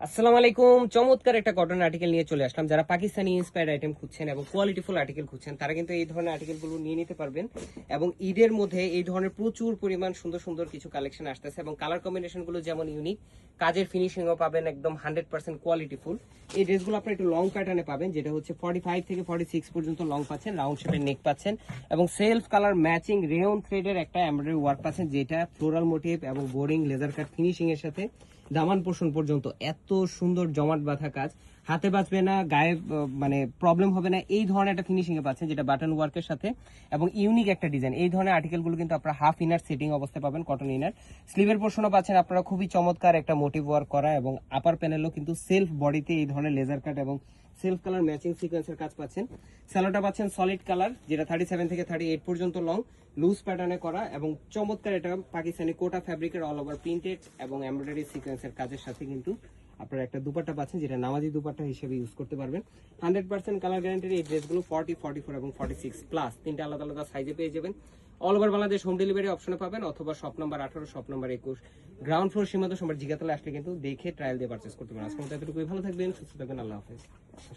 আসসালামু আলাইকুম। চমৎকার একটা কটন আর্টিকেল নিয়ে চলে আসলাম। যারা পাকিস্তানি ইন্সপায়ার্ড আইটেম খুঁজছেন এবং কোয়ালিটিফুল আর্টিকেল খুঁজছেন তারা কিন্তু এই ধরনের আর্টিকেলগুলো নিয়ে নিতে পারবেন। এবং ঈদের মধ্যে এই ধরনের প্রচুর পরিমাণ সুন্দর সুন্দর কিছু কালেকশন আসতেছে এবং কালার কম্বিনেশনগুলো যেমন ইউনিক, কাজের ফিনিশিংও পাবেন একদম 100% কোয়ালিটিফুল। এই ড্রেসগুলো আপনার একটু লং প্যাটার্নে পাবেন, যেটা হচ্ছে 45 থেকে 46 পর্যন্ত লং পাচ্ছেন, রাউন্ড শেপের নেক পাচ্ছেন এবং সেলফ কালার ম্যাচিং রেয়ন থ্রেডের একটা এমব্রয়ডারি ওয়ার্ক পাচ্ছেন, যেটা ফ্লোরাল মোটিভ এবং বোরিং লেজার কাট ফিনিশিং এর সাথে দামান পোর্শন পর্যন্ত এত সুন্দর জমাট বাঁধা কাজ, হাতে বাঁচবে না, গায়ে মানে প্রবলেম হবে না, এই ধরনের একটা ফিনিশিং এ পাচ্ছেন, যেটা বাটন ওয়ার্কের সাথে এবং ইউনিক একটা ডিজাইন। এই ধরনের আর্টিকেলগুলো কিন্তু আপনারা হাফ ইনার সেটিং অবস্থায় পাবেন, কটন ইনার। স্লিভের পোর্শনও পাচ্ছেন আপনারা খুবই চমৎকার একটা মোটিভ ওয়ার্ক করা এবং আপার প্যানেলও কিন্তু সেলফ বডিতে এই ধরনের লেজার কাট এবং সেলফ কালার ম্যাচিং সিকোয়েন্সের কাজ পাচ্ছেন। স্যালোটা পাচ্ছেন সলিড কালার, যেটা 37 থেকে 38 পর্যন্ত লং, লুজ প্যাটার্নে করা এবং চমৎকার এটা পাকিস্তানি কোটা ফ্যাব্রিকের অল ওভার প্রিন্টেড এবং এমব্রয়ডারি সিকোয়েন্সের কাজের সাথে কিন্তু আপনারা একটা দুপাট্টা পাচ্ছেন, যেটা নামাজি দুপাট্টা হিসেবে ইউজ করতে পারবেন। 100% কালার গ্যারান্টির এই ড্রেসগুলো 40, 44 এবং 46 প্লাস তিনটা আলাদা আলাদা সাইজে পেয়ে যাবেন। All over Bangladesh home delivery অপশনে পাবেন, অথবা shop number 18, shop number 21, ground floor সীমান্ত সম্রাট জিগাতলা আসলে কিন্তু দেখে ট্রায়াল দিয়ে পারচেস করতে পারেন। আজকের মতো এতটুকুই, ভালো থাকবেন, সুস্থ থাকবেন, আল্লাহ হাফেজ।